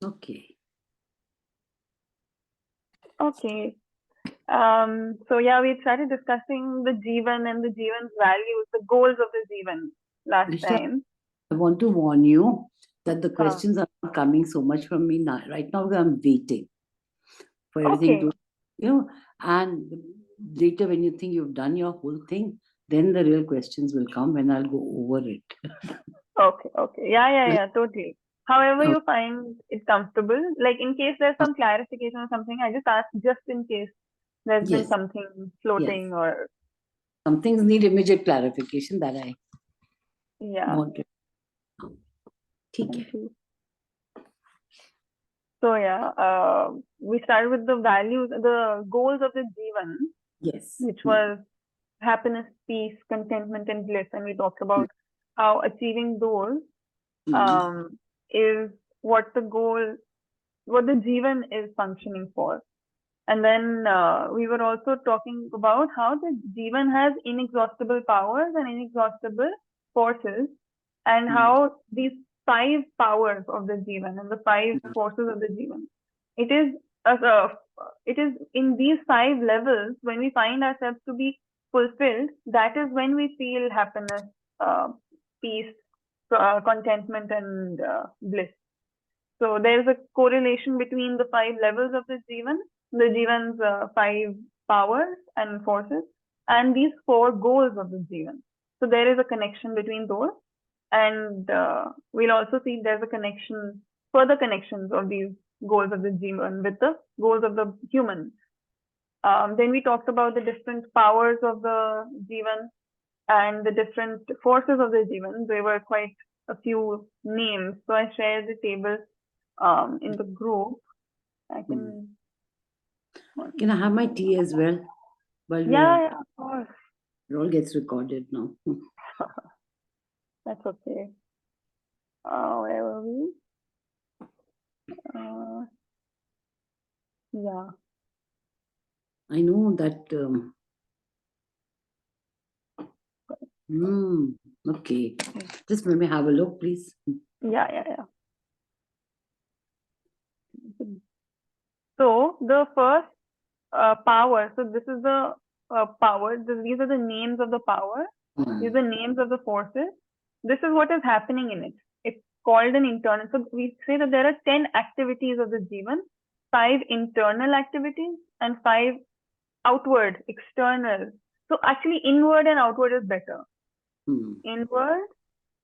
Okay. Okay. So yeah, we started discussing the Jeevan and the Jeevan's values, the goals of the Jeevan last Risha, time. I want to warn you that the Huh. questions are not coming so much from me now. Right now, I'm waiting for everything Okay. to, and later when you think you've done your whole thing, then the real questions will come when I'll go over it. Okay. Okay. Yeah. Totally. However Oh, you find it comfortable, like in case there's some clarification or something, I just ask just in case there's been yes, something yes. floating or Some things need immediate clarification that I yeah. want to. ठीक Thank है. you. So yeah, we started with the values, the goals of the Jeevan, Yes. which was happiness, peace, contentment, and bliss. And we talked about how achieving those Mm. um, is what the goal, what the Jeevan is functioning for. And then we were also talking about how the Jeevan has inexhaustible powers and inexhaustible forces, and Mm. how these five powers of the Jeevan and the five forces of the Jeevan, it is as a, it is in these five levels when we find ourselves to be fulfilled. That is when we feel happiness, uh, peace, contentment, and bliss. So there is a correlation between the five levels of the Jivan's five powers and forces, and these four goals of the Jivan. So there is a connection between those, and we'll also see there's a connection, further connections of these goals of the Jivan with the goals of the human. Then we talked about the different powers of the Jivan and the different forces of the Jivan. There were quite a few names. So I shared the table in the group. I Mm. can. Can I have my tea as well? While we are, Yeah, of course. it all gets recorded now. That's okay. Where were we? Uh, yeah. I know that. Mm, okay. Just let me have a look, please. Yeah. So the first power. So this is the power. These are the names of the power. These Mm. are names of the forces. This is what is happening in it. It's called an internal. So we say that there are 10 activities of the Jivan, 5 internal activities, and 5 outward, external. So actually, inward and outward is better. Mm. Inward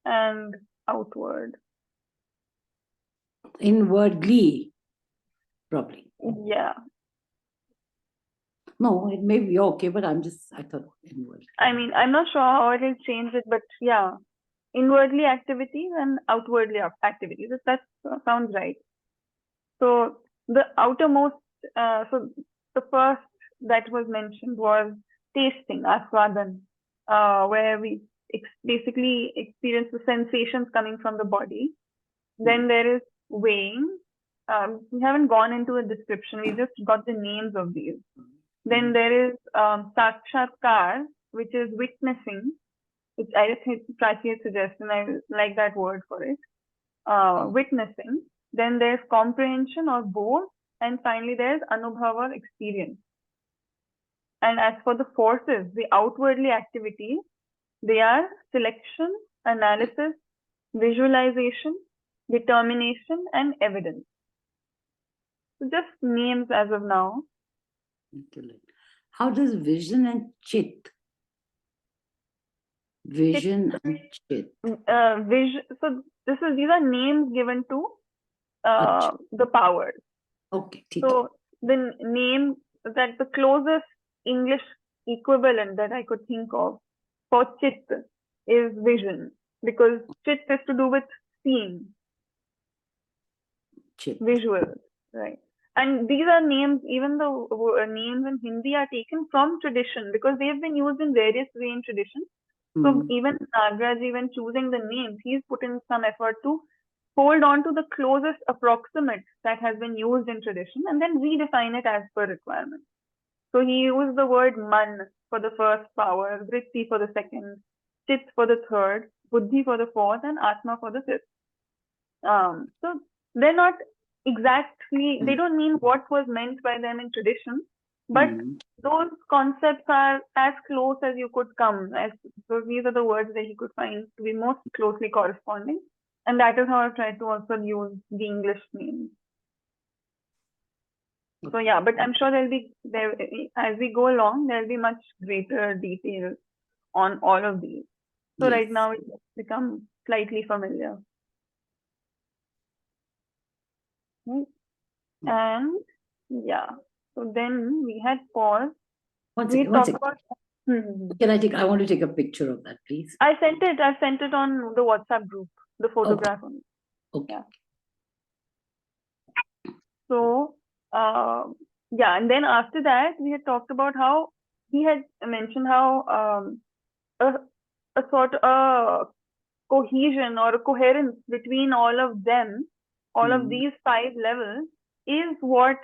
and outward. Inwardly, probably. Yeah. No, it may be okay, but I thought inward. I mean, I'm not sure how it will change it, but yeah. Inwardly activities and outwardly activities. That sounds right. So the outermost, so the first that was mentioned was tasting, aswadan, where we basically experience the sensations coming from the body. Mm. Then there is weighing. We haven't gone into a description. We just got the names of these. Then Mm. there is sakshatkar, which is witnessing. Which I just think Prachi suggestion. I like that word for it. Mm. Witnessing. Then there's comprehension or both. And finally, there's anubhava experience. And as for the forces, the outwardly activities, they are selection, analysis, visualization, determination, and evidence. So just names as of now. Intellect. How does vision and chit? It, Vision and chit. so these are names given to Achha. the powers. Okay, ठीक है. So the name that the closest English equivalent that I could think of for chit is vision, because chit is to do with seeing, Chit. visuals, right? And these are names, even the names in Hindi are taken from tradition because they've been used in various way in tradition. So Mm. even Nagraj, even choosing the names, he's put in some effort to hold on to the closest approximate that has been used in tradition and then redefine it as per requirement. So he used the word man for the first power, vritti for the second, chit for the third, buddhi for the fourth, and atma for the fifth. So they're not. exactly, they don't mean what was meant by them in tradition, but those concepts are as close as you could come. So these are the words that you could find to be most closely corresponding, and that is how I've tried to also use the English names. So yeah, but I'm sure there as we go along, there'll be much greater detail on all of these. So right now it's become slightly familiar. Right? And yeah, so then we had paused. One second. About, I want to take a picture of that, please. I sent it on the WhatsApp group, the photograph on it. Okay. Yeah. So yeah, and then after that we had talked about how he had mentioned how a sort of cohesion or a coherence between all of them, all of these 5 levels, is what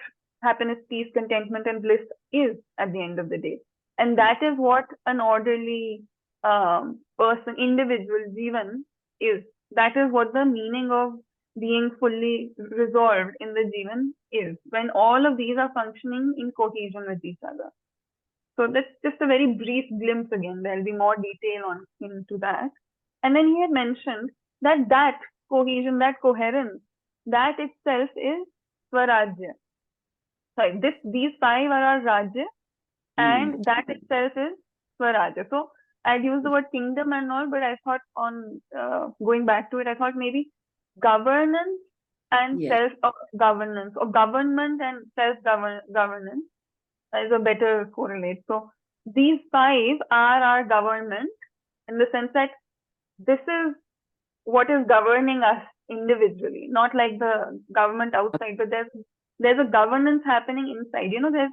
happiness, peace, contentment, and bliss is at the end of the day. And that is what an orderly person, individual, Jeevan is. That is what the meaning of being fully resolved in the Jeevan is, when all of these are functioning in cohesion with each other. So that's just a very brief glimpse again. There'll be more detail into that. And then he had mentioned that cohesion, that coherence, that itself is Swarajya. Sorry, these 5 are our Rajya, and that itself is Swarajya. So I'd use the word kingdom and all, but I thought on going back to it, I thought maybe governance and self-governance, or government and self-governance is a better correlate. So these 5 are our government, in the sense that this is what is governing us individually, not like the government outside, but there's a governance happening inside. There's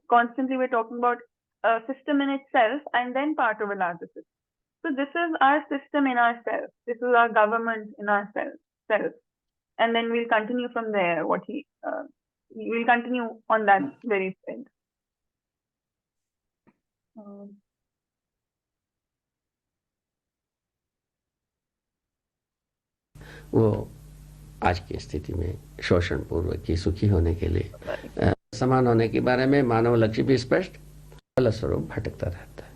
constantly we're talking about a system in itself and then part of a larger system. So this is our system in ourselves. This is our government in ourselves. And then we'll continue from there. We'll continue on that very thread. वो आज की स्थिति में शोषण पूर्वक की सुखी होने के लिए समान होने के बारे में मानव लक्ष्य भी स्पष्ट, फलस्वरूप भटकता रहता है।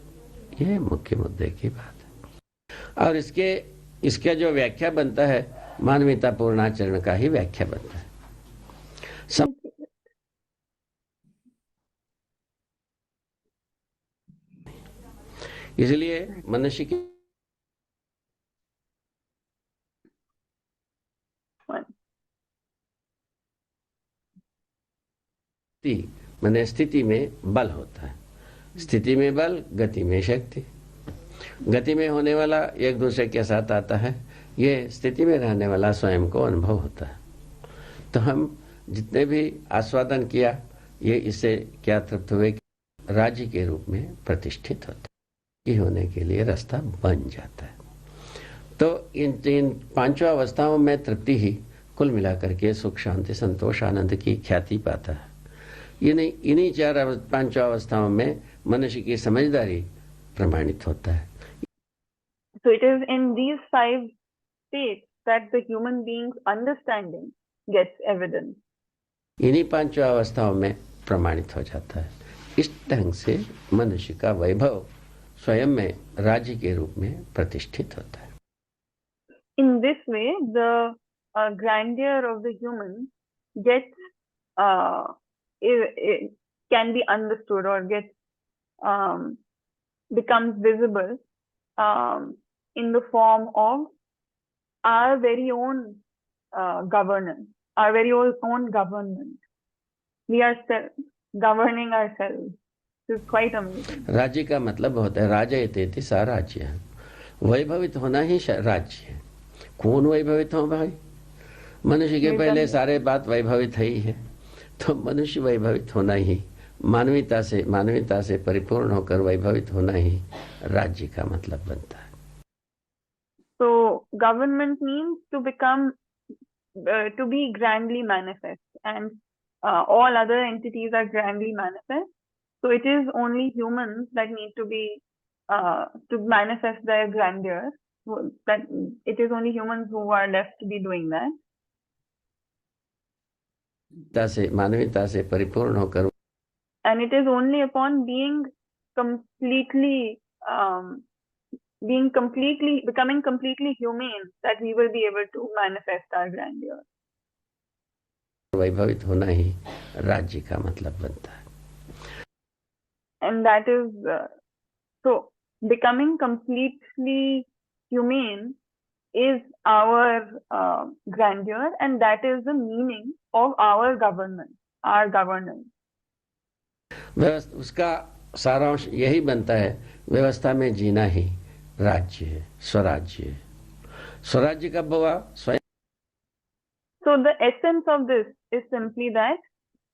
यह मुख्य मुद्दे की बात है, और इसका जो व्याख्या बनता है मानवीयता पूर्णाचरण का ही व्याख्या बनता है। इसलिए मनुष्य की माने स्थिति में बल होता है। स्थिति में बल, गति में शक्ति। गति में होने वाला एक दूसरे के साथ आता है, ये स्थिति में रहने वाला स्वयं को अनुभव होता है। तो हम जितने भी आस्वादन किया, ये इससे क्या तृप्त हुए, राज्य के रूप में प्रतिष्ठित होता है, होने के लिए रास्ता बन जाता है। तो इन 5 अवस्थाओं में तृप्ति ही कुल मिलाकर के सुख, शांति, संतोष, आनंद की ख्याति पाता है। इन्हीं 5 अवस्थाओं में मनुष्य की समझदारी प्रमाणित होता है। So it is in these 5 states that the human being's understanding gets evident. इन्हीं 5 अवस्थाओं में प्रमाणित हो जाता है। इस ढंग से मनुष्य का वैभव स्वयं में राज्य के रूप में प्रतिष्ठित होता है। In this way, the grandeur of the human gets it can be understood or gets becomes visible in the form of our very own governance, our very own government. We are governing ourselves. This is quite amazing. राज्य का मतलब होता है राजयते सा राज्य। वैभवित होना ही राज्य है। कौन वैभवित हो भाई? मनुष्य के पहले सारे बात वैभवित है ही है, तो मनुष्य वैभवित होना ही, मानवीयता से परिपूर्ण होकर वैभवित होना ही राज्य का मतलब बनता है। So government means to become to be grandly manifest, and all other entities are grandly manifest. So it is only humans that need to be to manifest their grandeur. That it is only humans who are left to be doing that. मानवीयता से परिपूर्ण होकर, and it is only upon becoming completely humane that we will be able to manifest our grandeur. वैभवित होना ही राज्य का मतलब बनता है. And that is so becoming completely humane is our grandeur, and that is the meaning of our governance. उसका सारांश यही बनता है, व्यवस्था में जीना ही राज्य है, स्वराज्य है. स्वराज्य कब हुआ? स्वयं. So the essence of this is simply that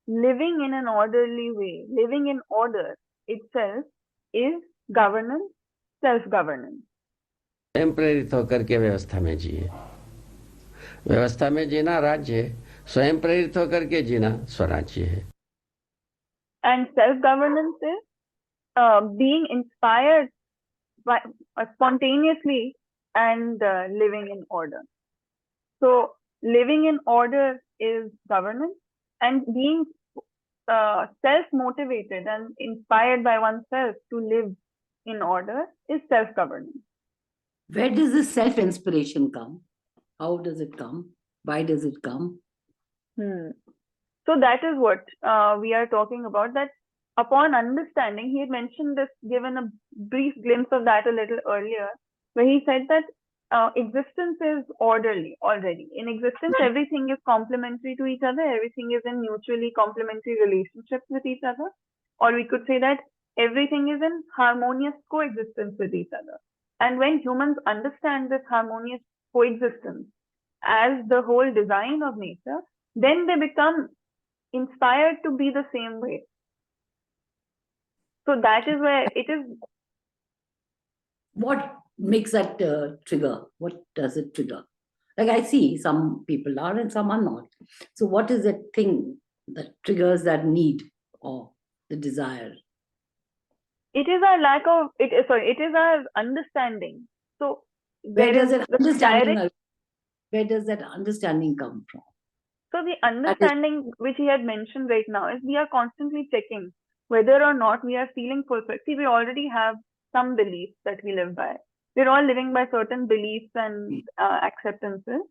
living in an orderly way, living in order itself is governance, self-governance. स्वयं प्रेरित होकर के व्यवस्था में जिए. व्यवस्था में जीना राज्य है, स्वयं प्रेरित होकर के जीना स्वराज्य है. And self-governance is being inspired by, spontaneously and living in order. So living in order is governance, and being self-motivated and inspired by oneself to live in order is self-governance. Where does this self-inspiration come? How does it come? Why does it come? So that is what we are talking about, that upon understanding, he had mentioned this, given a brief glimpse of that a little earlier, where he said that existence is orderly already. In existence, everything is complementary to each other. Everything is in mutually complementary relationships with each other. Or we could say that everything is in harmonious coexistence with each other. And when humans understand this harmonious coexistence as the whole design of nature, then they become inspired to be the same way. So that is where it is. What makes that trigger? What does it trigger? Like I see some people are and some are not. So what is that thing that triggers that need or the desire? It is our lack of it. Sorry, it is our understanding. So where does that understanding come from? So the understanding which he had mentioned right now is we are constantly checking whether or not we are feeling fulfilled. See, we already have some beliefs that we live by. We're all living by certain beliefs and acceptances.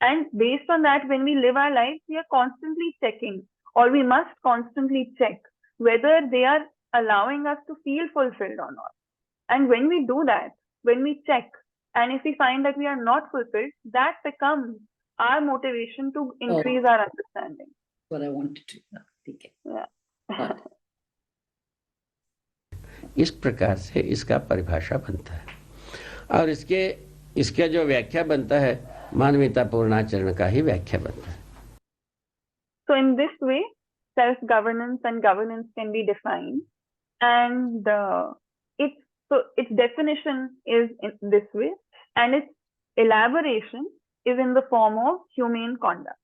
And based on that, when we live our lives, we are constantly checking, or we must constantly check whether they are allowing us to feel fulfilled or not. And when we do that, when we check, and if we find that we are not fulfilled, that becomes our motivation to increase our understanding. What I wanted to know. Okay. Yeah. इस प्रकार से इसका परिभाषा बनता है, और इसके जो व्याख्या बनता है, मानवीयता पूर्णाचरण का ही व्याख्या बनता है. So in this way, self-governance and governance can be defined, and its definition is in this way, and its elaboration is in the form of humane conduct.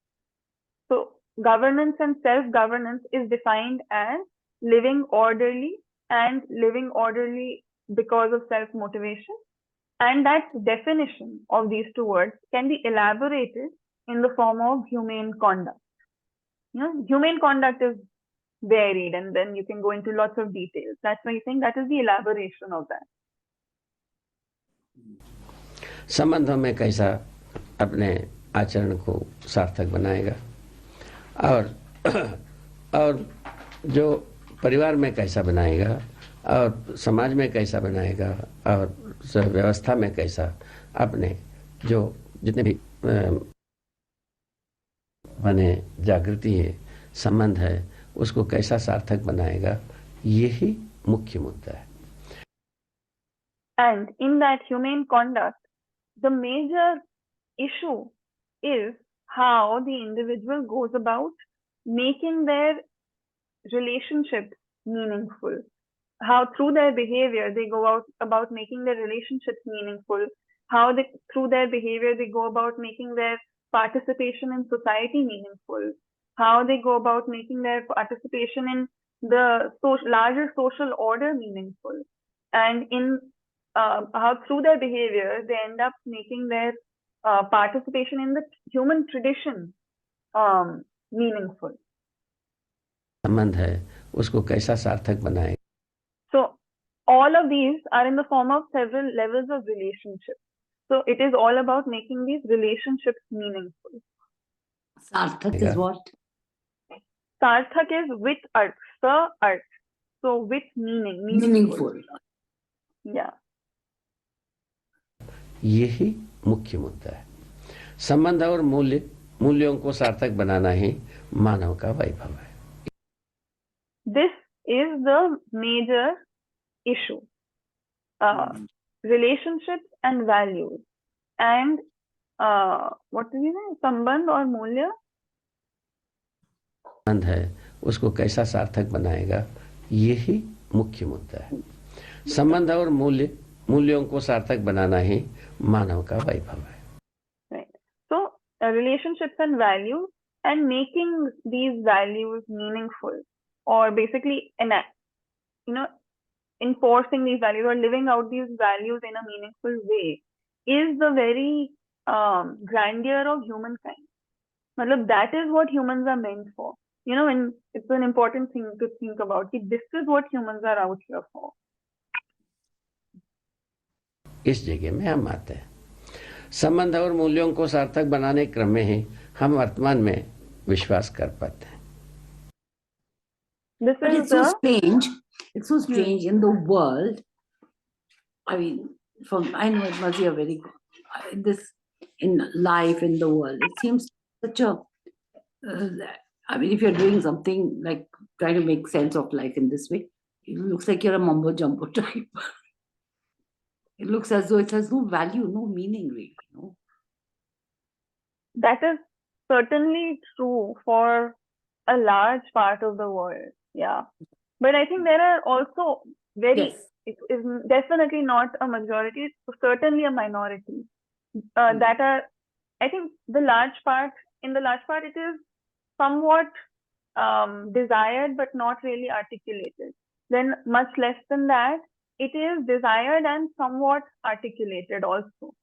So governance and self-governance is defined as living orderly, and living orderly because of self-motivation. And that definition of these two words can be elaborated in the form of humane conduct. Humane conduct is varied, and then you can go into lots of details. That's why I think that is the elaboration of that. संबंधों में कैसा अपने आचरण को सार्थक बनाएगा, और जो परिवार में कैसा बनाएगा, और समाज में कैसा बनाएगा, और व्यवस्था में कैसा अपने जो जितने भी बने जागृति है, संबंध है, उसको कैसा सार्थक बनाएगा, यही मुख्य मुद्दा है. And in that humane conduct, the major issue is how the individual goes about making their relationships meaningful. How through their behavior they go about making their relationships meaningful. How through their behavior they go about making their participation in society meaningful. How they go about making their participation in the larger social order meaningful. And in how through their behavior they end up making their participation in the human tradition meaningful. संबंध है उसको कैसा सार्थक बनाएगा. So all of these are in the form of several levels of relationship. So it is all about making these relationships meaningful. Sarthak is what? Sarthak is with arth, the arth. So with meaning, Meaningful. Yeah. यही मुख्य मुद्दा है. संबंध और मूल्यों को सार्थक बनाना ही मानव का वैभव है. This is the major issue. Relationships and values. And what do you say? संबंध और मूल्य. संबंध है उसको कैसा सार्थक बनाएगा, यही मुख्य मुद्दा है. संबंध और मूल्यों को सार्थक बनाना ही मानव का वैभव है. Right. So relationships and values, and making these values meaningful, or basically enforcing these values or living out these values in a meaningful way, is the very grandeur of humankind. Matlab, that is what humans are meant for. And it's an important thing to think about. This is what humans are out here for. इस जगह में हम आते हैं. संबंध और मूल्यों को सार्थक बनाने के क्रम में ही हम वर्तमान में विश्वास कर पाते हैं. But it's so strange. It's so strange in the world. I mean, I know it must be a very in life in the world. It seems such a. I mean, if you're doing something like trying to make sense of life in this way, it looks like you're a mumbo jumbo type. It looks as though it has no value, no meaning, really. No? That is certainly true for a large part of the world. Yeah. But I think there are also it is definitely not a majority, it's certainly a minority that are, I think in the large part, it is somewhat desired but not really articulated. Then much less than that, it is desired and somewhat articulated also.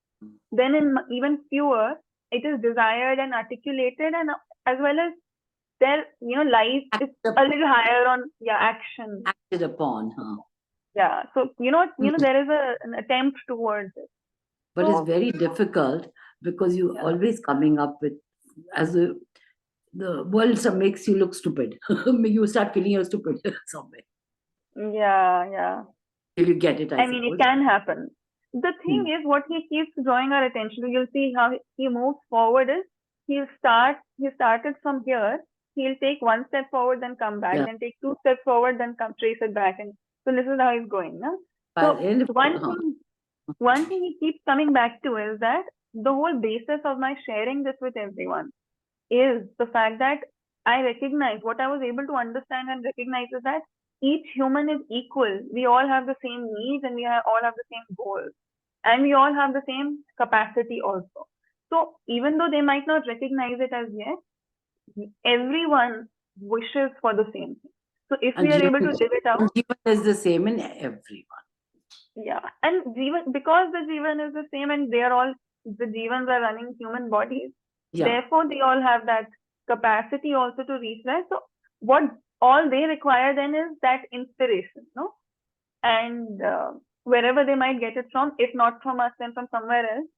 Then in even fewer, it is desired and articulated, and as well as there, lies is a little higher on action. Acted upon, huh? Yeah. So there is an attempt towards it. But it's very difficult because you always coming up with, as the world makes you look stupid. You start feeling you're stupid somewhere. Yeah. Till you get it, I mean, it can happen. The thing is, what he keeps drawing our attention to, you'll see how he moves forward is, he started from here, he'll take one step forward, then come back, then take 2 steps forward, then trace it back. And so this is how he's going. No? So one thing he keeps coming back to is that the whole basis of my sharing this with everyone is the fact that I recognize, what I was able to understand and recognize is that each human is equal. We all have the same needs, and we all have the same goals, and we all have the same capacity also. So even though they might not recognize it as yet, everyone wishes for the same thing. So if we are able to live it out, Jeevan is the same in everyone. Yeah, and Jeevan, because the Jeevan is the same, and they are all, the Jeevans are running human bodies. Therefore, they all have that capacity also to reach that. So what all they require then is that inspiration, no? And wherever they might get it from, if not from us, then from somewhere else.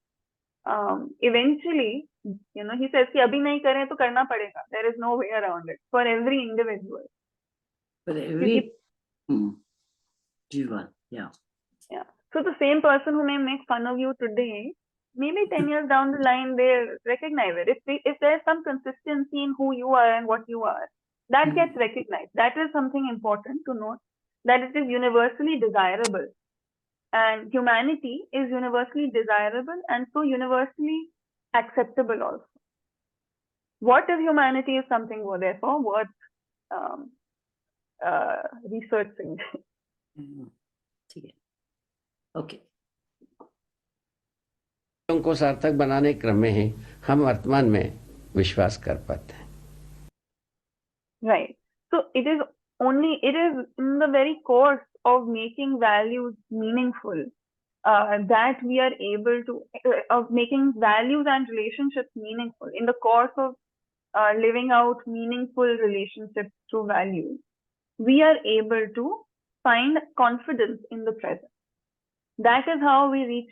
Eventually, he says कि अभी नहीं करें तो करना पड़ेगा. There is no way around it for every individual. For every Jeevan, yeah. So the same person who may make fun of you today, maybe 10 years down the line, they recognize it. If there's some consistency in who you are and what you are, that gets recognized. That is something important to note, that it is universally desirable. And humanity is universally desirable and so universally acceptable also. What if humanity is something therefore worth researching? Okay. को सार्थक बनाने के क्रम में ही हम वर्तमान में विश्वास कर पाते हैं. Right. So it is in the very course of making values meaningful that we are able to, of making values and relationships meaningful in the course of living out meaningful relationships through values, we are able to find confidence in the present. That is how we reach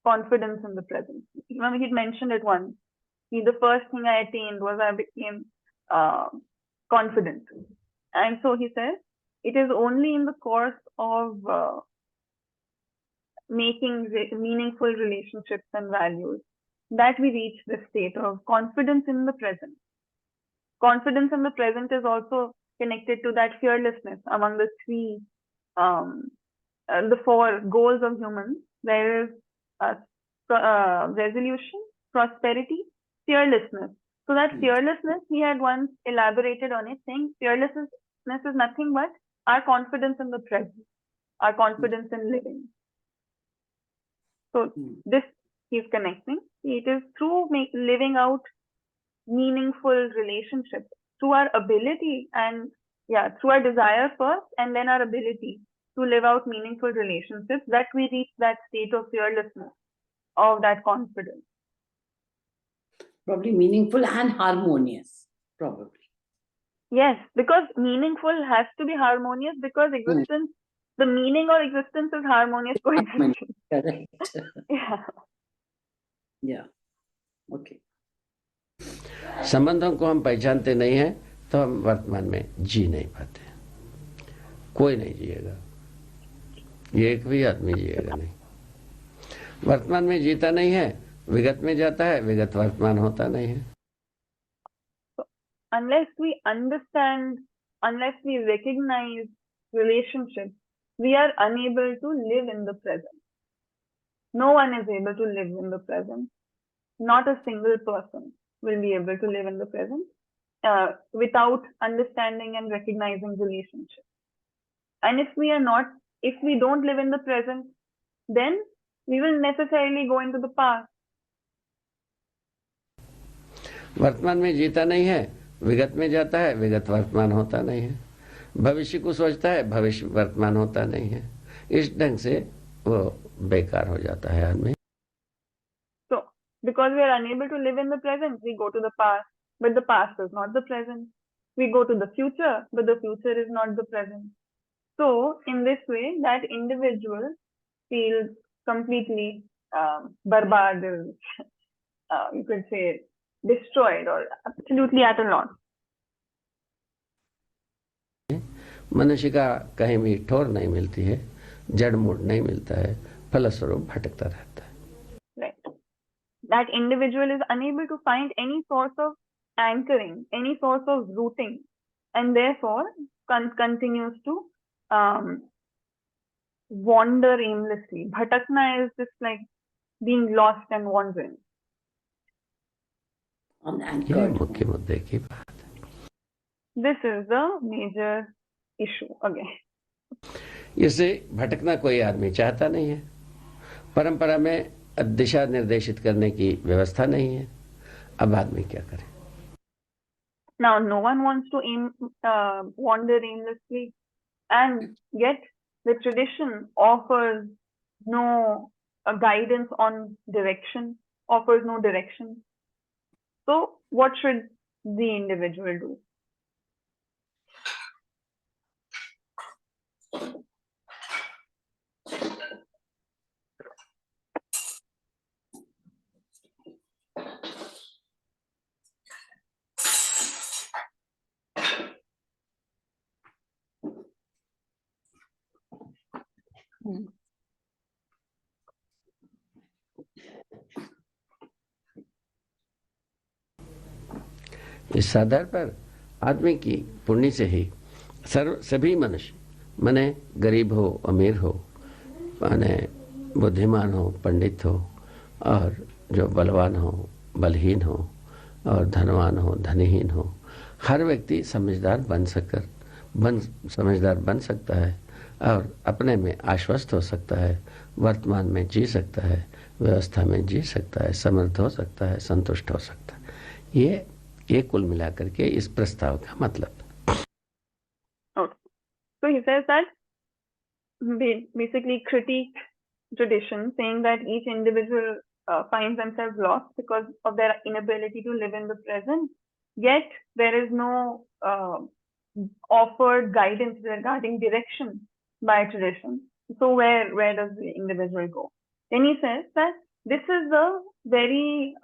confidence in the present. Even he mentioned it once. The first thing I attained was I became confident. And so he says, it is only in the course of making meaningful relationships and values that we reach the state of confidence in the present. Confidence in the present is also connected to that fearlessness among the three, the four goals of humans. There is resolution, prosperity, fearlessness. So that fearlessness, he had once elaborated on it, saying fearlessness is nothing but our confidence in the present, our confidence in living. So this he's connecting. It is through living out meaningful relationships, through our ability and through our desire first, and then our ability to live out meaningful relationships, that we reach that state of fearlessness, of that confidence. Probably meaningful and harmonious, probably. Yes, because meaningful has to be harmonious, because existence, the meaning of existence is harmonious coexistence. Correct. Yeah. Okay. संबंधों को हम पहचानते नहीं हैं तो हम वर्तमान में जी नहीं पाते, कोई नहीं जिएगा, ये एक भी आदमी जिएगा नहीं। वर्तमान में जीता नहीं है, विगत में जाता है, विगत वर्तमान होता नहीं है। Unless we understand, unless we recognize relationships, we are unable to live in the present. No one is able to live in the present. Not a single person will be able to live in the present without understanding and recognizing relationships. And if we don't live in the present, then we will necessarily go into the past. वर्तमान में जीता नहीं है, विगत में जाता है, विगत वर्तमान होता नहीं है। भविष्य को सोचता है, भविष्य वर्तमान होता नहीं है। इस ढंग से वो बेकार हो जाता है आदमी। So, because we are unable to live in the present, we go to the past, but the past is not the present. We go to the future, but the future is not the present. So, in this way, that individual feels completely barbad, you could say destroyed or absolutely at a loss. मनुष्य का कहीं भी ठोर नहीं मिलती है, जड़ mood नहीं मिलता है, फलस्वरूप भटकता रहता है। Right. That individual is unable to find any source of anchoring, any source of rooting, and therefore continues to wander aimlessly. Bhatakna is just like being lost and wandering. ये मुख्य मुद्दे की बात है। This is the major issue again. इसे भटकना कोई आदमी चाहता नहीं है। परंपरा में दिशा निर्देशित करने की व्यवस्था नहीं है। अब आदमी क्या करे? Now, no one wants to wander aimlessly, and yet the tradition offers no guidance on direction, offers no direction. So, what should the individual do? इस आधार पर आदमी की पुण्य से ही सभी मनुष्य, माने गरीब हो, अमीर हो, माने बुद्धिमान हो, पंडित हो, और जो बलवान हो, बलहीन हो, और धनवान हो, धनहीन हो, हर व्यक्ति समझदार बन सकता है और अपने में आश्वस्त हो सकता है, वर्तमान में जी सकता है, व्यवस्था में जी सकता है, समर्थ हो सकता है, संतुष्ट हो सकता है। ये कुल मिलाकर के इस प्रस्ताव का मतलब। Okay. So he says that basically critique tradition, saying that each individual finds themselves lost because of their inability to live in the present, yet there is no offered guidance regarding direction by tradition. So where does the individual go? Then he says that this is a very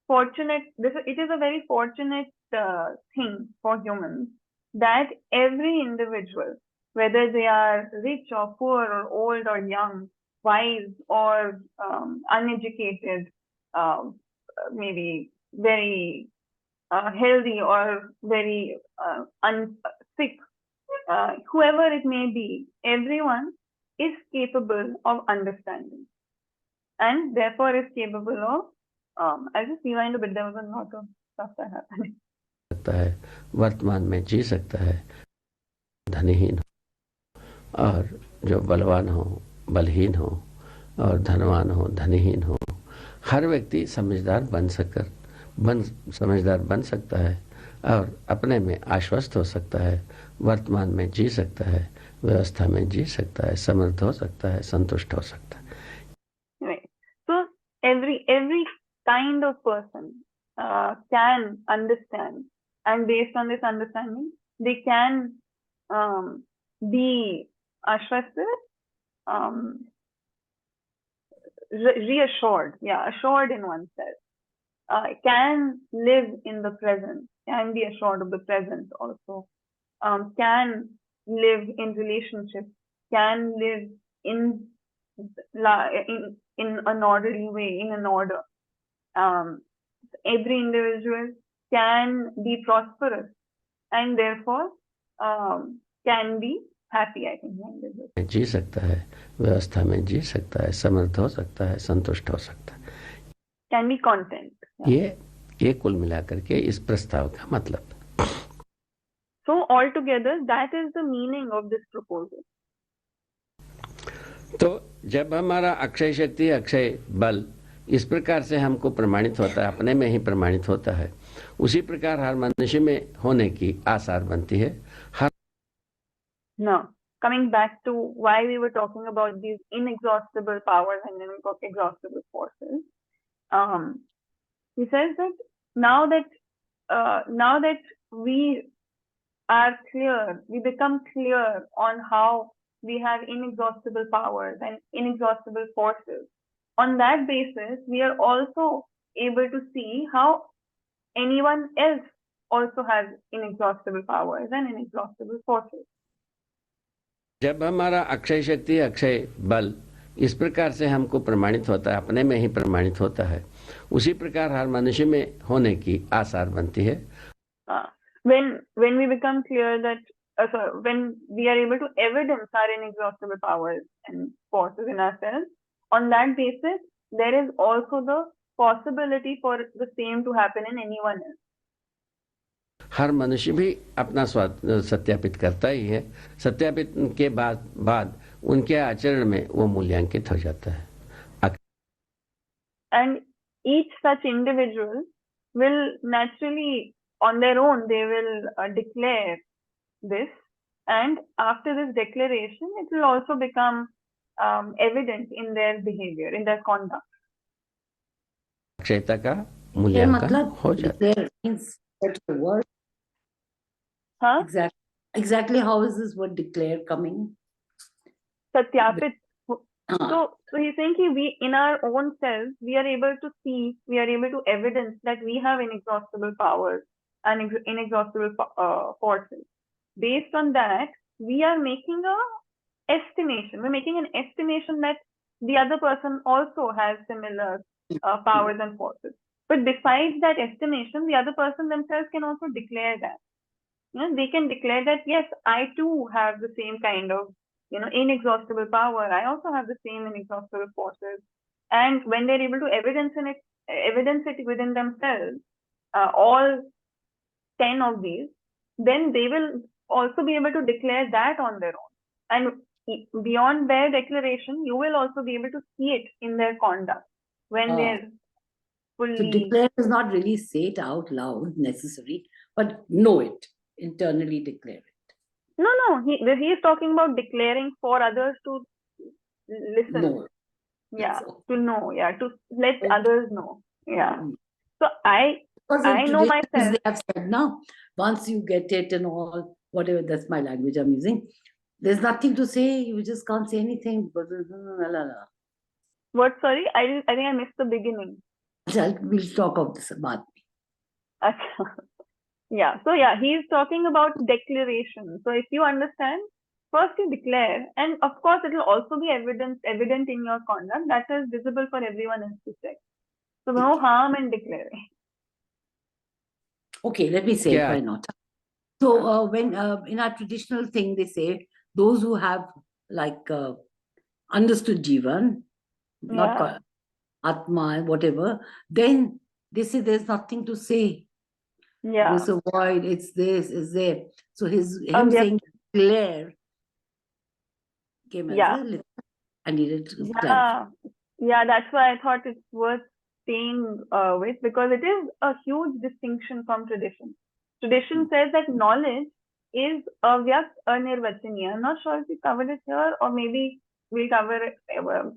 fortunate. It is a very fortunate thing for humans that every individual, whether they are rich or poor or old or young, wise or uneducated, maybe very healthy or very sick, whoever it may be, everyone is capable of understanding and therefore is capable of, I'll just rewind a bit, there was a lot of stuff that happened. सकता है, वर्तमान में जी सकता है, धनहीन हो और जो बलवान हो, बलहीन हो और धनवान हो, धनहीन हो, हर व्यक्ति समझदार बन सकता है और अपने में आश्वस्त हो सकता है, वर्तमान में जी सकता है, व्यवस्था में जी सकता है, समर्थ हो सकता है, संतुष्ट हो सकता है. Right. So every kind of person can understand, and based on this understanding, they can be ashwasted, reassured, assured in oneself. Can live in the present, can be assured of the present also, can live in relationships, can live in an orderly way, in an order. Every individual can be prosperous and therefore can be happy, I think. जी सकता है, व्यवस्था में जी सकता है, समर्थ हो सकता है, संतुष्ट हो सकता है. Can be content. ये कुल मिलाकर के इस प्रस्ताव का मतलब. So altogether, that is the meaning of this proposal. तो जब हमारा अक्षय शक्ति, अक्षय बल इस प्रकार से हमको प्रमाणित होता है, अपने में ही प्रमाणित होता है, उसी प्रकार हर मनुष्य में होने की आसार बनती है. Now, coming back to why we were talking about these inexhaustible powers and inexhaustible forces, he says that now that we are clear, we become clear on how we have inexhaustible powers and inexhaustible forces. On that basis, we are also able to see how anyone else also has inexhaustible powers and inexhaustible forces. जब हमारा अक्षय शक्ति, अक्षय बल इस प्रकार से हमको प्रमाणित होता है, अपने में ही प्रमाणित होता है, उसी प्रकार हर मनुष्य में होने की आसार बनती है. When we become clear that when we are able to evidence our inexhaustible powers and forces in ourselves, on that basis, there is also the possibility for the same to happen in anyone else. हर मनुष्य भी अपना सत्यापित करता ही है. सत्यापित के बाद उनके आचरण में वो मूल्यांकित हो जाता है. And each such individual will naturally, on their own, they will declare this, and after this declaration, it will also become evident in their behavior, in their conduct. अक्षयता का मूल्यांकन हो जाता है. Huh? Exactly how is this word declare coming? Satyapit. So he's saying we, in our own selves, we are able to see, we are able to evidence that we have inexhaustible powers and inexhaustible forces. Based on that, we are making a estimation. We're making an estimation that the other person also has similar powers and forces. But besides that estimation, the other person themselves can also declare that. They can declare that, yes, I too have the same kind of, inexhaustible power. I also have the same inexhaustible forces. And when they're able to evidence it within themselves, all 10 of these, then they will also be able to declare that on their own. And beyond their declaration, you will also be able to see it in their conduct when they're fully... So declare is not really say it out loud necessary, but know it, internally declare it. No, he is talking about declaring for others to listen. No. Yeah, to know, to let others know. Yeah. So Because in I know traditions myself. they have said now, once you get it and all, whatever, that's my language I'm using. There's nothing to say. You just can't say anything. What? Sorry, I think I missed the beginning. We'll talk of this about. Acha. Yeah. So yeah, he's talking about declaration. So if you understand, first you declare, and of course it will also be evident in your conduct that is visible for everyone else to check. So no harm in declaring. Okay, let me say it, why not? So when in our traditional thing they say those who have like understood Jeevan, not Yeah. Atma, whatever, then they say there's nothing to say. Yeah. There's a void, it's this, it's there. So him Yeah. saying declare came as Yeah. a little, I needed to clarify. Yeah. Yeah, that's why I thought it's worth staying with, because it is a huge distinction from tradition. Tradition says that knowledge is avyakt anirvachaniya. I'm not sure if we covered it here, or maybe we'll cover it.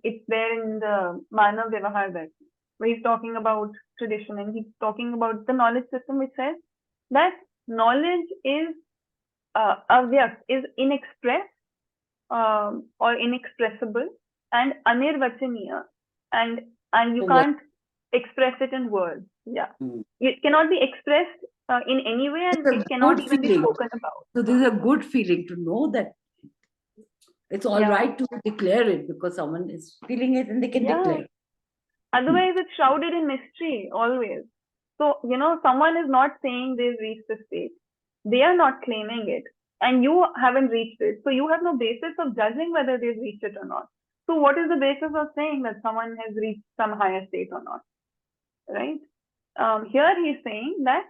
It's there in the Manav Vyavahar Darshan, where he's talking about tradition, and he's talking about the knowledge system, which says that knowledge is avyakt, is inexpressed or inexpressible, and anirvachaniya, and you can't express it in words. Yeah, it cannot be expressed in any way, and it cannot even be spoken about. So this is a good feeling to know that it's all right to declare it, because someone is feeling it and they can declare. Otherwise, it's shrouded in mystery always. So, someone is not saying they've reached the state. They are not claiming it, and you haven't reached it. So you have no basis of judging whether they've reached it or not. So what is the basis of saying that someone has reached some higher state or not? Right? Here he's saying that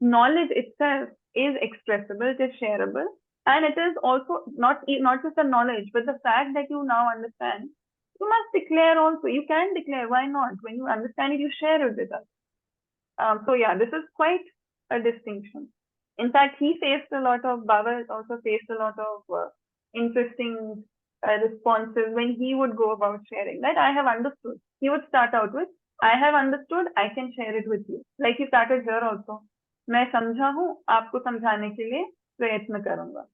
knowledge itself is expressible, it is shareable, and it is also not just the knowledge, but the fact that you now understand. You must declare also. You can declare. Why not? When you understand it, you share it with us. So yeah, this is quite a distinction. In fact, he faced a lot of, Baba also faced a lot of interesting responses when he would go about sharing. That I have understood. He would start out with, I have understood, I can share it with you. Like he started here also. मैं समझा हूँ, आपको समझाने के लिए प्रयत्न करूँगा.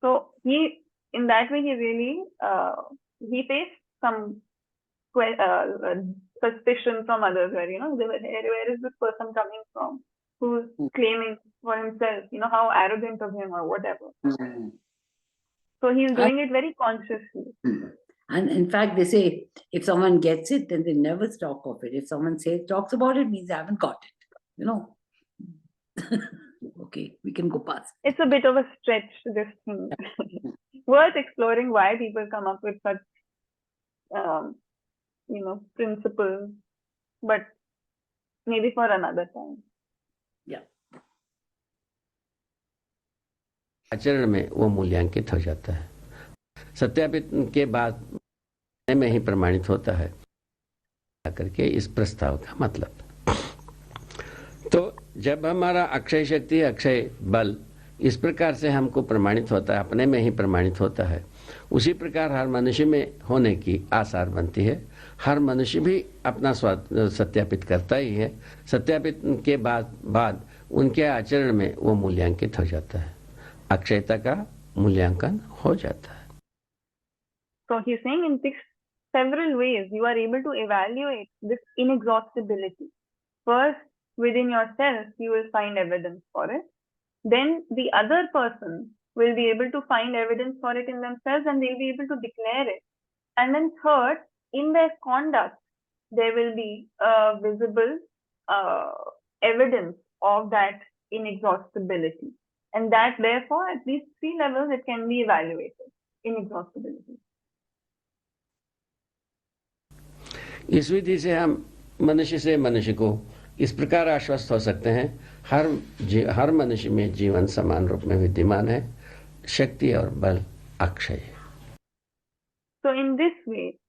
So in that way, he really, he faced some suspicion from others, where where is this person coming from who's claiming for himself, how arrogant of him or whatever. So he's doing it very consciously. And in fact, they say if someone gets it, then they never talk of it. If someone talks about it, means they haven't got it. Okay, we can go past. It's a bit of a stretch, this thing. Worth exploring why people come up with such principles, but maybe for another time. Yeah. आचरण में वो मूल्यांकित हो जाता है. सत्यापित के बाद में ही प्रमाणित होता है करके इस प्रस्ताव का मतलब. तो जब हमारा अक्षय शक्ति, अक्षय बल इस प्रकार से हमको प्रमाणित होता है, अपने में ही प्रमाणित होता है, उसी प्रकार हर मनुष्य में होने की आसार बनती है. हर मनुष्य भी अपना सत्यापित करता ही है. सत्यापित के बाद उनके आचरण में वो मूल्यांकित हो जाता है, अक्षयता का मूल्यांकन हो जाता है. So he's saying in several ways you are able to evaluate this inexhaustibility. First, within yourself, you will find evidence for it. Then the other person will be able to find evidence for it in themselves, and they'll be able to declare it. And then third, in their conduct, there will be visible evidence of that inexhaustibility. And that therefore, at these three levels, it can be evaluated, inexhaustibility. इस विधि से हम मनुष्य से मनुष्य को इस प्रकार आश्वस्त हो सकते हैं, हर मनुष्य में जीवन समान रूप में विद्यमान है, शक्ति और बल अक्षय है. So in this way,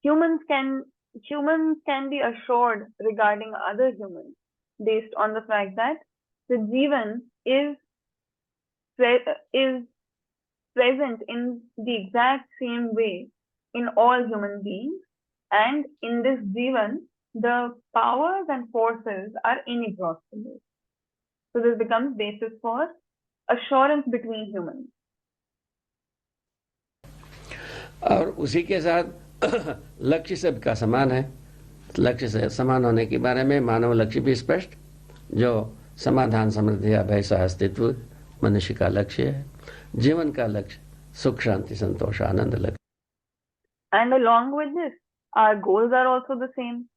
humans can be assured regarding other humans based on the fact that the Jeevan is present in the exact same way in all human beings, and in this Jeevan the powers and forces are inexhaustible. So this becomes basis for assurance between humans. और उसी के साथ लक्ष्य सबका समान है। लक्ष्य से समान होने के बारे में मानव लक्ष्य भी स्पष्ट, जो समाधान, समृद्धि, अभय, सह अस्तित्व मनुष्य का लक्ष्य है। जीवन का लक्ष्य सुख, शांति, संतोष, आनंद लक्ष्य। And along with this, our goals are also the same.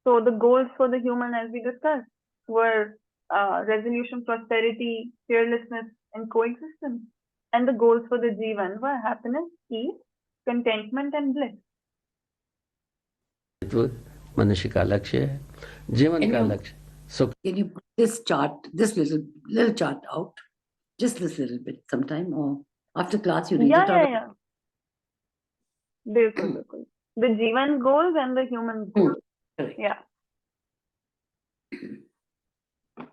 So the goals for the human, as we discussed, were resolution, prosperity, fearlessness, and coexistence. And the goals for the Jeevan were happiness, peace, contentment, and bliss. मनुष्य का लक्ष्य है। जीवन का लक्ष्य सुख। Can you put this chart, this little chart out, just this little bit sometime, or after class you read it out? Yeah. Bilkul. The Jeevan goals and the human goals. Correct. Yeah.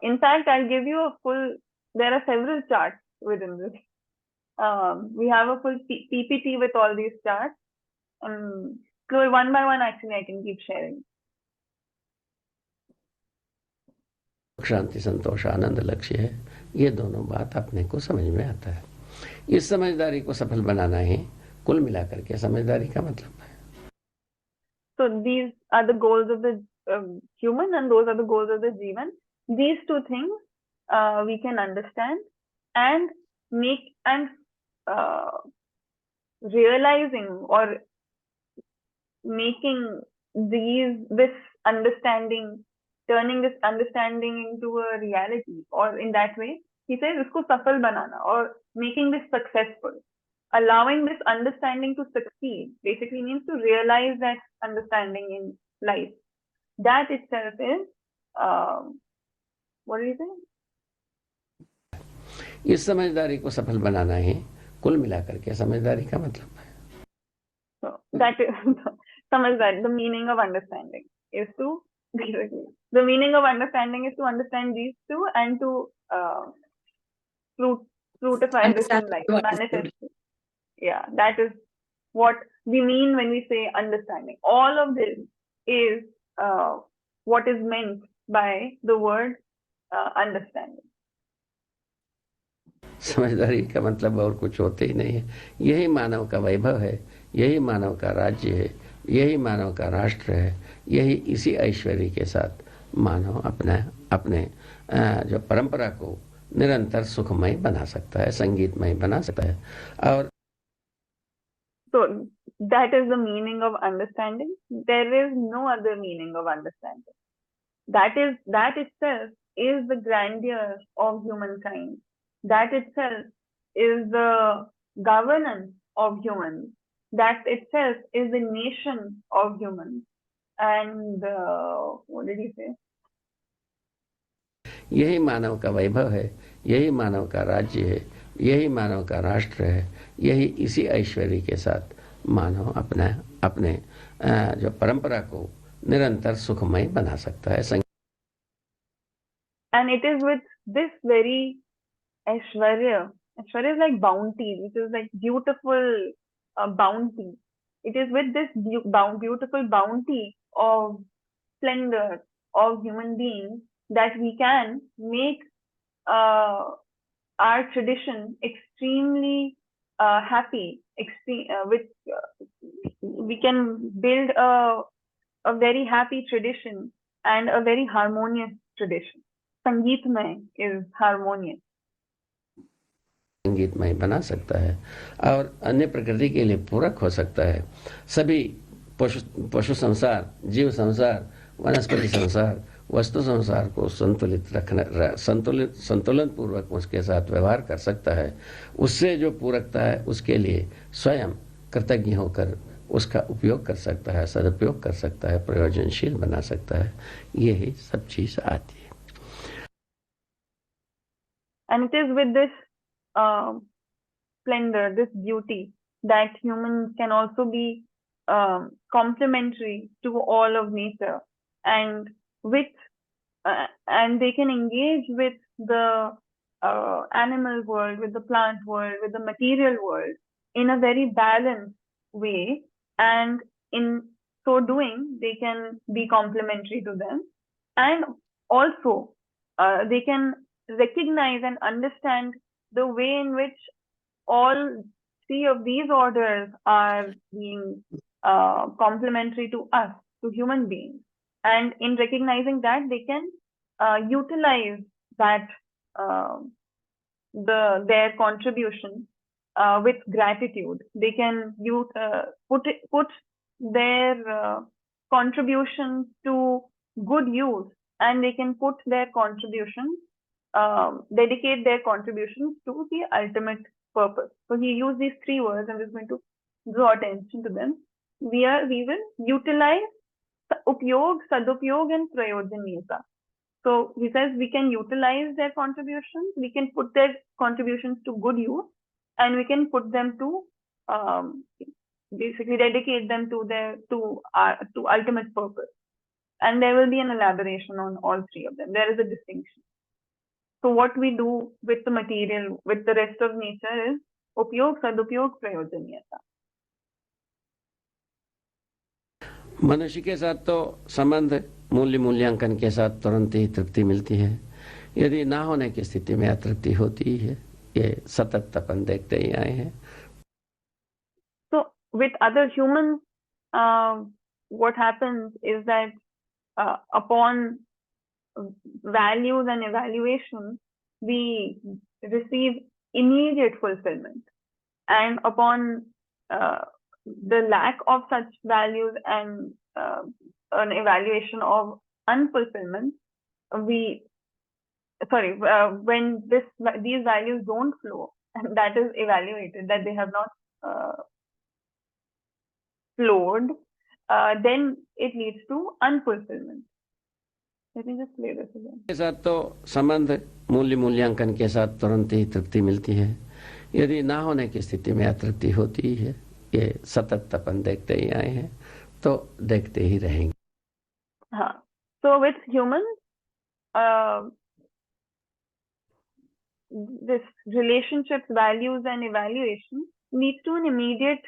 In fact, I'll give you a full, there are several charts within this. We have a full PPT with all these charts. So one by one, actually, I can keep sharing. शांति, संतोष, आनंद लक्ष्य है। ये दोनों बात अपने को समझ में आता है। इस समझदारी को सफल बनाना ही कुल मिलाकर के समझदारी का मतलब है। So these are the goals of the human, and those are the goals of the Jeevan. These two things we can understand and make, and realizing or making this understanding, turning this understanding into a reality, or in that way, he says, isko safal banana, or making this successful. Allowing this understanding to succeed basically means to realize that understanding in life. That itself is, what do you say? इस समझदारी को सफल बनाना ही कुल मिलाकर के समझदारी का मतलब है। So that is समझदारी. The meaning of understanding is to basically, the meaning of understanding is to understand these two and to fruitify this in life, manifest. Yeah, that is what we mean when we say understanding. All of this is what is meant by the word understanding. समझदारी का मतलब और कुछ होते ही नहीं है। यही मानव का वैभव है, यही मानव का राज्य है, यही मानव का राष्ट्र है। यही इसी ऐश्वर्य के साथ मानव अपने जो परंपरा को निरंतर सुखमय बना सकता है, संगीतमय बना सकता है। और So that is the meaning of understanding. There is no other meaning of understanding. That itself is the grandeur of humankind. That itself is the governance of humans. That itself is the nation of humans. And what did he say? यही मानव का वैभव है, यही मानव का राज्य है, यही मानव का राष्ट्र है। यही इसी ऐश्वर्य के साथ मानव अपने जो परंपरा को निरंतर सुखमय बना सकता है। And it is with this very Aishwarya is like bounty, which is like beautiful bounty. It is with this beautiful bounty of splendor of human beings that we can make our tradition extremely happy. We can build a very happy tradition and a very harmonious tradition. Sangeetmay is harmonious. संगीतमय बना सकता है और अन्य प्रकृति के लिए पूरक हो सकता है। सभी पशु संसार, जीव संसार, वनस्पति संसार, वस्तु संसार को संतुलन पूर्वक उसके साथ व्यवहार कर सकता है। उससे जो पूरकता है उसके लिए स्वयं कृतज्ञ होकर उसका उपयोग कर सकता है, सदुपयोग कर सकता है, प्रयोजनशील बना सकता है। यही सब चीज आती है। And it is with this splendor, this beauty, that humans can also be complementary to all of nature, and they can engage with the animal world, with the plant world, with the material world in a very balanced way, and so doing, they can be complementary to them, and also they can recognize and understand the way in which all three of these orders are being complementary to us, to human beings. And in recognizing that, they can utilize that their contribution with gratitude. They can put their contributions to good use, and they can put their contributions, dedicate their contributions to the ultimate purpose. So he used these three words. I'm just going to draw attention to them. We will utilize upyog, sadupyog, and prayojaniyata. So he says we can utilize their contributions, we can put their contributions to good use, and we can put them to basically dedicate them to ultimate purpose. And there will be an elaboration on all three of them. There is a distinction. So what we do with the material, with the rest of nature, is upyog, sadupyog, prayojaniyata. मनुष्य के साथ तो संबंध मूल्यांकन के साथ तुरंत ही तृप्ति मिलती है। यदि ना होने की स्थिति में अतृप्ति होती ही है। ये सतत अपन देखते ही आए हैं। So with other humans, what happens is that upon values and evaluation, we receive immediate fulfillment, and upon the lack of such values and an evaluation of unfulfillment, when these values don't flow, and that is evaluated, that they have not flowed, then it leads to unfulfillment. Let me just play this again. के साथ तो संबंध मूल्यांकन के साथ तुरंत ही तृप्ति मिलती है। यदि ना होने की स्थिति में अतृप्ति होती ही है। ये सतत अपन देखते ही आए हैं, तो देखते ही रहेंगे। हाँ, so with humans, this relationships, values, and evaluation leads to an immediate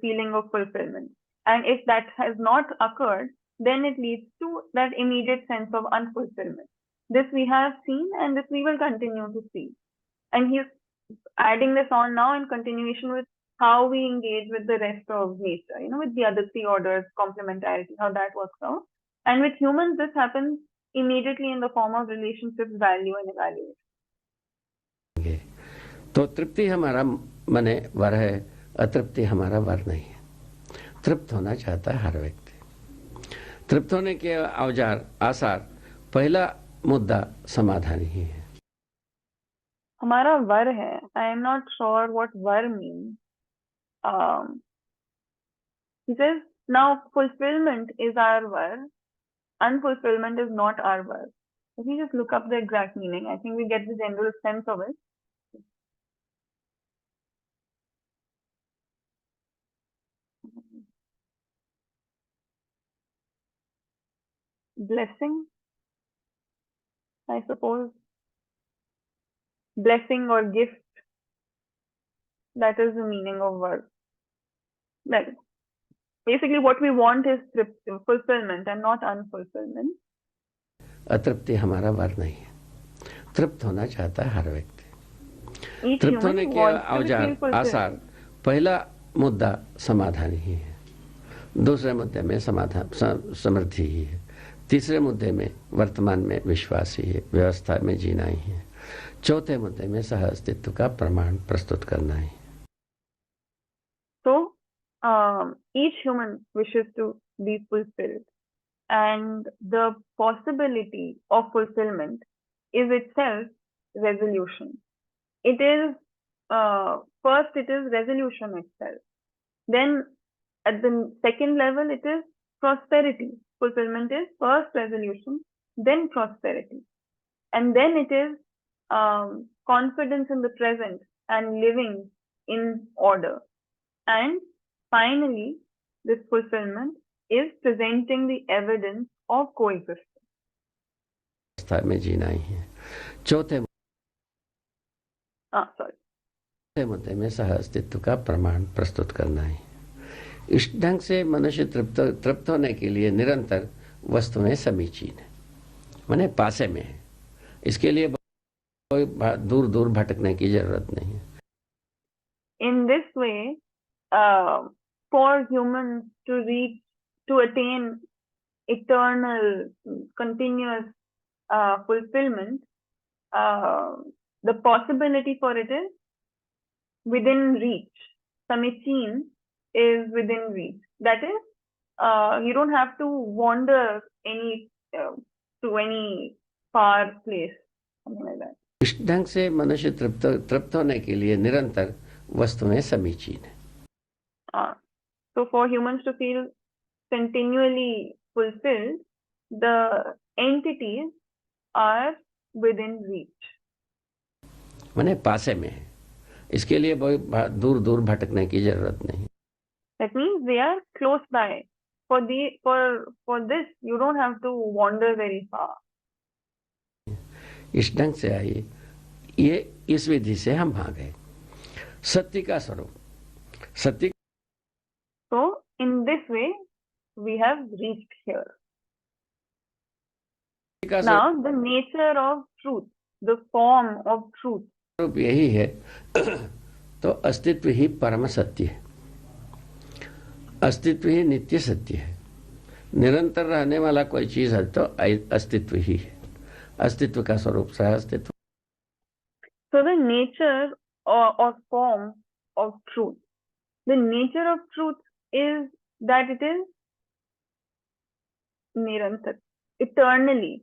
feeling of fulfillment, and if that has not occurred, then it leads to that immediate sense of unfulfillment. This we have seen, and this we will continue to see. And he's adding this on now in continuation with how we engage with the rest of nature, with the other three orders, complementarity, how that works out. And with humans, this happens immediately in the form of relationships, value, and evaluation. तो तृप्ति हमारा मने वर है, अतृप्ति हमारा वर नहीं है। तृप्त होना चाहता है हर व्यक्ति। तृप्त होने के औजार आसार, पहला मुद्दा समाधान ही है। हमारा वर है। I am not sure what var means. He says, now fulfillment is our var, unfulfillment is not our var. If we just look up the exact meaning, I think we get the general sense of it. Blessing, I suppose. Blessing or gift. That is the meaning of var. Like, basically what we want is fulfillment and not unfulfillment. अतृप्ति हमारा वर नहीं है। तृप्त होना चाहता है हर व्यक्ति। तृप्त होने के औजार आसार, पहला मुद्दा समाधान ही है। दूसरे मुद्दे में समाधान समृद्धि ही है। तीसरे मुद्दे में वर्तमान में विश्वास ही है, व्यवस्था में जीना ही है। चौथे मुद्दे में सह अस्तित्व का प्रमाण प्रस्तुत करना ही। So each human wishes to be fulfilled, and the possibility of fulfillment is itself resolution. It is first it is resolution itself. Then at the second level it is prosperity. Fulfillment is first resolution, then prosperity, and then it is confidence in the present and living in order. And finally, this fulfillment is presenting the evidence of coexistence. में जीना ही है। चौथे मुद्दे में सह अस्तित्व का प्रमाण प्रस्तुत करना है। इस ढंग से मनुष्य तृप्त होने के लिए निरंतर वस्तु में समीचीन है, माने पासे में है। इसके लिए कोई दूर दूर भटकने की जरूरत नहीं है। In this way, for humans to attain eternal, continuous fulfillment, the possibility for it is within reach. Samichin is within reach. That is, you don't have to wander to any far place, something like that. इस ढंग से मनुष्य तृप्त होने के लिए निरंतर वस्तु में समीचीन है। So for humans to feel continually fulfilled, the entities are within reach. माने पासे में है। इसके लिए बहुत दूर दूर भटकने की जरूरत नहीं। That means they are close by. For this, you don't have to wander very far. इस ढंग से आइए, ये इस विधि से हम आ गए सत्य का स्वरूप। सत्य So in this way, we have reached here. Now the nature of truth, the form of truth. स्वरूप यही है तो अस्तित्व ही परम सत्य है, अस्तित्व ही नित्य सत्य है। निरंतर रहने वाला कोई चीज है तो अस्तित्व ही है, अस्तित्व का स्वरूप सह अस्तित्व। So the nature or form of truth, the nature of truth is that it is nirantar, eternally,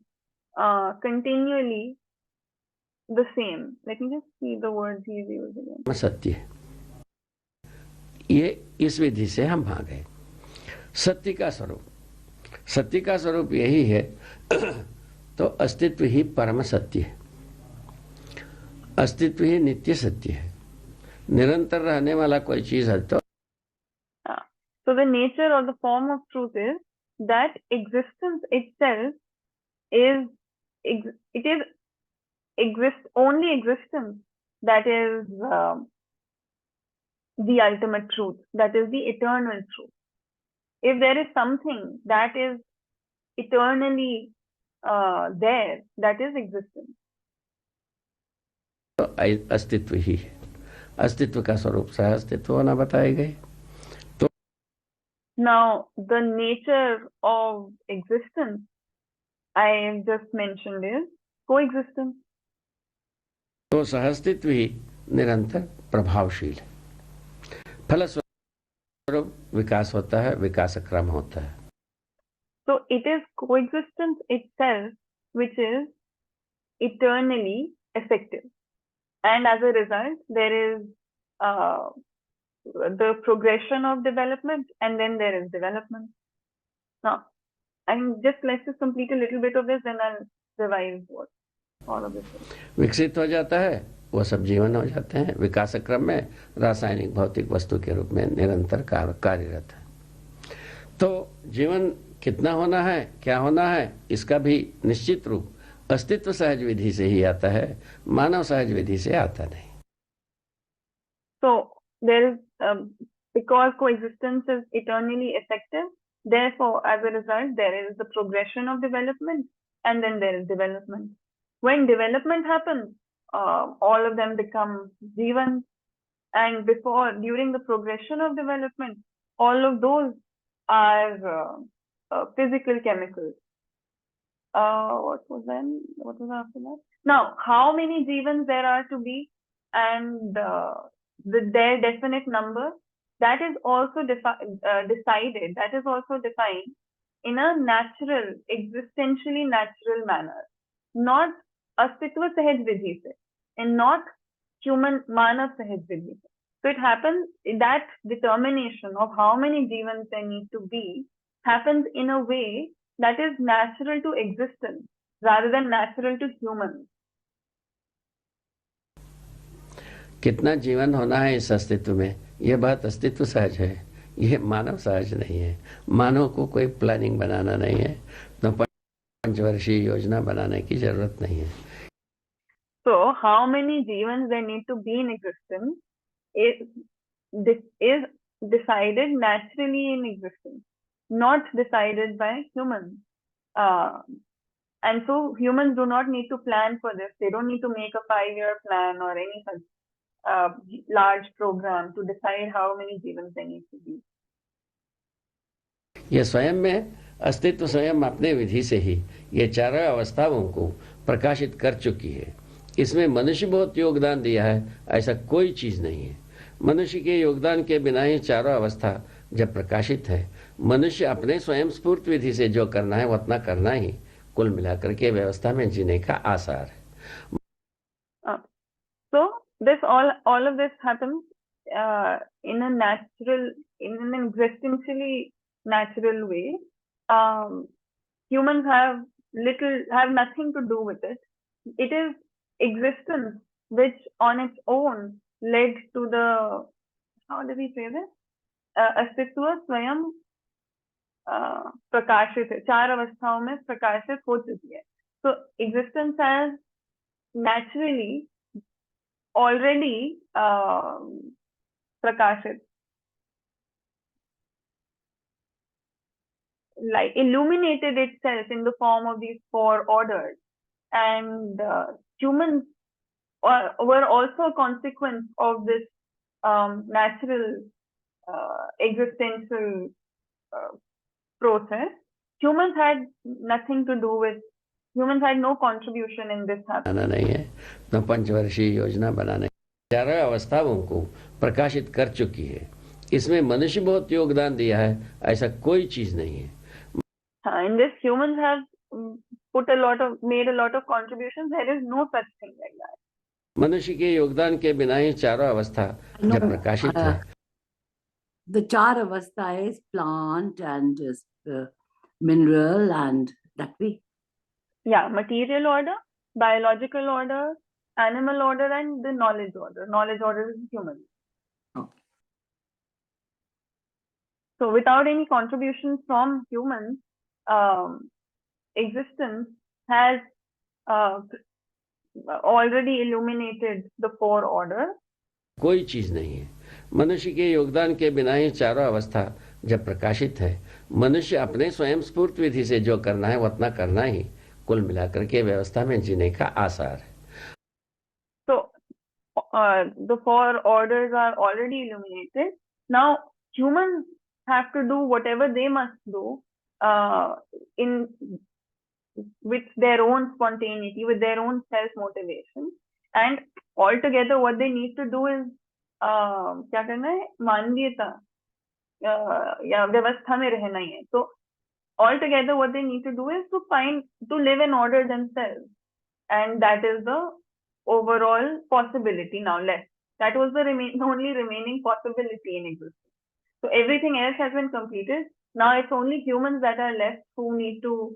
continually the same. Let me just see the words he is using again. सत्य है, ये इस विधि से हम आ गए सत्य का स्वरूप। सत्य का स्वरूप यही है तो अस्तित्व ही परम सत्य है, अस्तित्व ही नित्य सत्य है। निरंतर रहने वाला कोई चीज है तो So the nature or the form of truth is that existence itself is only existence that is the ultimate truth, that is the eternal truth. If there is something that is eternally there, that is existence. तो अस्तित्व ही है, अस्तित्व का स्वरूप सह अस्तित्व होना बताए गए। तो Now the nature of existence I have just mentioned is coexistence. तो सह अस्तित्व ही निरंतर प्रभावशील है। फलस्वरूप विकास होता है, विकास क्रम होता है। So it is coexistence itself which is eternally effective, and as a result there is the progression of development, and then there is development. Now let's just complete a little bit of this, then I'll revise what all of this is. विकसित हो जाता है, वो सब जीवन हो जाते हैं। विकास क्रम में रासायनिक भौतिक वस्तु के रूप में निरंतर कार्यरत है। तो जीवन कितना होना है, क्या होना है, इसका भी निश्चित रूप अस्तित्व सहज विधि से ही आता है, मानव सहज विधि से आता नहीं। So there is because coexistence is eternally effective, therefore as a result there is the progression of development, and then there is development. When development happens, all of them become Jeevan, and during the progression of development, all of those are physical chemicals. What was after that? Now, how many Jeevans there are to be, and their definite number, that is also decided, that is also defined in a natural, existentially natural manner, not astitva sahaj vidhi se, and not human manav sahaj vidhi se. So it happens, that determination of how many Jeevans there need to be happens in a way that is natural to existence rather than natural to humans. कितना जीवन होना है इस अस्तित्व में, यह बात अस्तित्व सहज है, यह मानव सहज नहीं है। मानव को कोई प्लानिंग बनाना नहीं है, तो पंचवर्षीय योजना बनाने की जरूरत नहीं है। So how many Jeevans there need to be in existence is decided naturally in existence, not decided by humans. And so humans do not need to plan for this. They don't need to make a 5-year plan or any such large program to decide how many jivans they need to be. ये स्वयं में अस्तित्व स्वयं अपने विधि से ही ये चारों अवस्थाओं को प्रकाशित कर चुकी है। इसमें मनुष्य बहुत योगदान दिया है, ऐसा कोई चीज नहीं है। मनुष्य के योगदान के बिना ही चारों अवस्था जब प्रकाशित है, मनुष्य अपने स्वयं स्फूर्त विधि से जो करना है वो उतना करना ही कुल मिलाकर के व्यवस्था में जीने का आसार है। So this all of this happens in a natural, in an existentially natural way. Humans have nothing to do with it. It is existence which on its own led to the, how do we say this? अस्तित्व स्वयं प्रकाशित है, 4 अवस्थाओं में प्रकाशित हो चुकी है. So existence has naturally already prakashit, like illuminated itself in the form of these 4 orders, and humans were also a consequence of this natural existential process. Humans had nothing to do with, humans had no contribution in this happening. नहीं है तो पंचवर्षीय योजना बनाने चारों अवस्थाओं को प्रकाशित कर चुकी है। इसमें मनुष्य बहुत योगदान दिया है, ऐसा कोई चीज नहीं है। In this, humans have made a lot of contributions. There is no such thing like that. मनुष्य के योगदान के बिना ही चारों अवस्था जब प्रकाशित है। The char avastha is plant and mineral and that way. Yeah, material order, biological order, animal order, and the knowledge order. Knowledge order is human. Okay. So without any contributions from humans, existence has already illuminated the 4 orders. कोई चीज नहीं है। मनुष्य के योगदान के बिना ही चारों अवस्था जब प्रकाशित है, मनुष्य अपने स्वयं स्फूर्त विधि से जो करना है वो उतना करना ही कुल मिलाकर के व्यवस्था में जीने का आसार है। So the 4 orders are already illuminated. Now humans have to do whatever they must do with their own spontaneity, with their own self-motivation, and altogether what they need to do is क्या करना है, मानवीयता या व्यवस्था में रहना ही है. So altogether what they need to do is to live in order themselves, and that is the overall possibility now left. That was the only remaining possibility in existence. So everything else has been completed. Now it's only humans that are left who need to,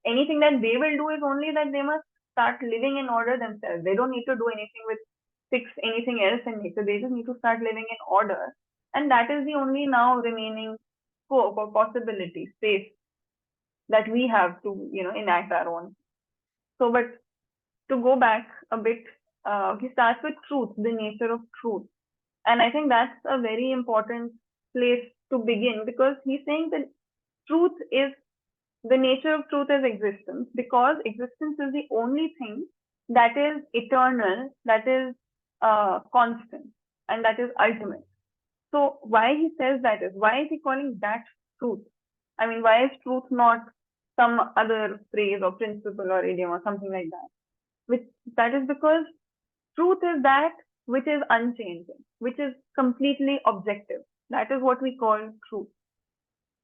anything that they will do is only that they must start living in order themselves. They don't need to do anything with fix anything else in nature. They just need to start living in order. And that is the only now remaining scope or possibility, space that we have to, enact our own. So, but to go back a bit, he starts with truth, the nature of truth. And I think that's a very important place to begin, because he's saying that truth is, the nature of truth is existence, because existence is the only thing that is eternal, that is constant, and that is ultimate. So why he says that is, why is he calling that truth? I mean, why is truth not some other phrase or principle or idiom or something like that? That is because truth is that which is unchanging, which is completely objective. That is what we call truth,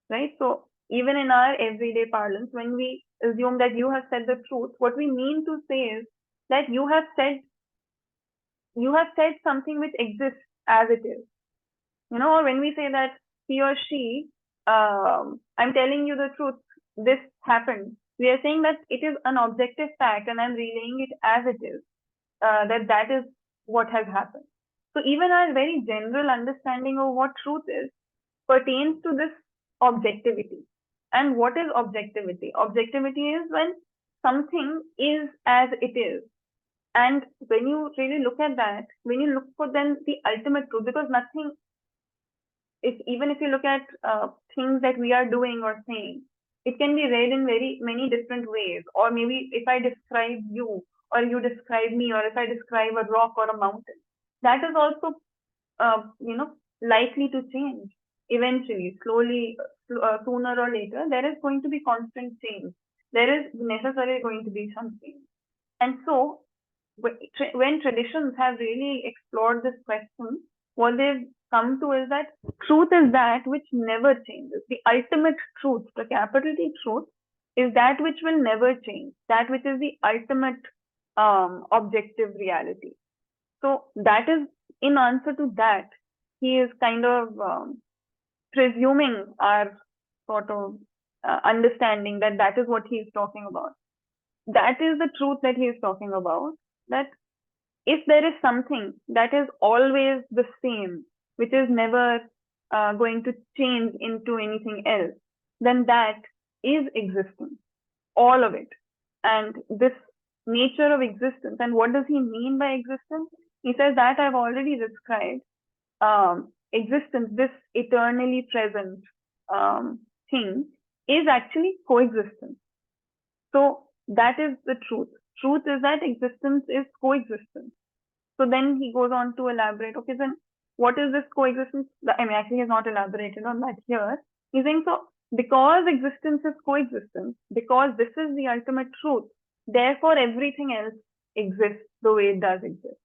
right? So even in our everyday parlance, when we assume that you have said the truth, what we mean to say is that you have said something which exists as it is. Or when we say that he or she, I'm telling you the truth, this happened, we are saying that it is an objective fact and I'm relaying it as it is, that is what has happened. So even our very general understanding of what truth is pertains to this objectivity. And what is objectivity? Objectivity is when something is as it is. And when you really look at that, when you look for then the ultimate truth, because nothing even if you look at things that we are doing or saying, it can be read in very many different ways. Or maybe if I describe you, or you describe me, or if I describe a rock or a mountain, that is also likely to change eventually, slowly, sooner or later. There is going to be constant change. There is necessarily going to be some change. And so when traditions have really explored this question, what they've come to is that truth is that which never changes. The ultimate truth, the capital T truth, is that which will never change, that which is the ultimate objective reality. So that is, in answer to that, he is kind of presuming our sort of understanding that that is what he is talking about. That is the truth that he is talking about, that if there is something that is always the same, which is never going to change into anything else, then that is existence, all of it. And this nature of existence, and what does he mean by existence? He says that I've already described. Existence, this eternally present thing, is actually coexistence. So that is the truth. Truth is that existence is coexistence. So then he goes on to elaborate, okay, then what is this coexistence? I mean, actually, he has not elaborated on that here. He's saying, so because existence is coexistence, because this is the ultimate truth, therefore everything else exists the way it does exist.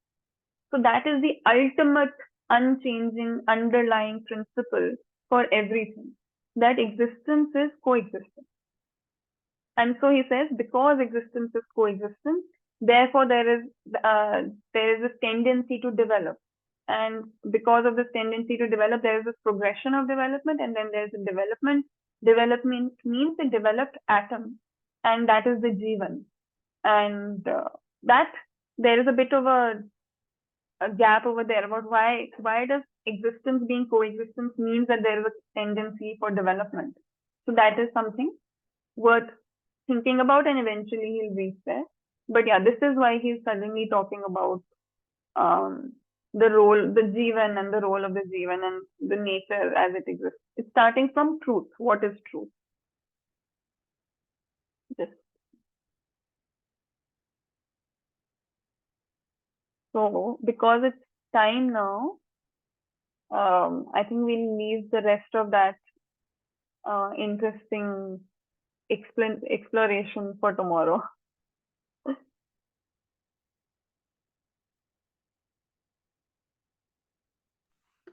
So that is the ultimate unchanging underlying principle for everything, that existence is coexistence. And so he says, because existence is coexistence, therefore there is this tendency to develop. And because of this tendency to develop, there is this progression of development, and then there's a development. Development means a developed atom, and that is the Jeevan. And that there is a bit of a gap over there about why does existence being coexistence means that there is a tendency for development. So that is something worth thinking about, and eventually he'll reach there. But yeah, this is why he's suddenly talking about the role, the Jeevan, and the role of the Jeevan and the nature as it exists. It's starting from truth. What is truth? Just so, because it's time now, I think we'll leave the rest of that interesting exploration for tomorrow.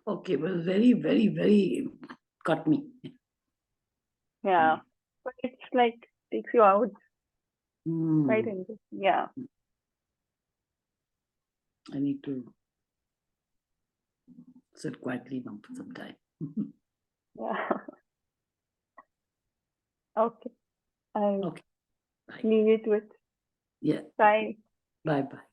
Okay, well, very, very, very got me. Yeah, but it's like takes you out. Mm. Quite interesting. Yeah. I need to sit quietly now for some time. Yeah. Okay. I'll Okay. Bye. leave it with. Yeah. Bye. Bye bye.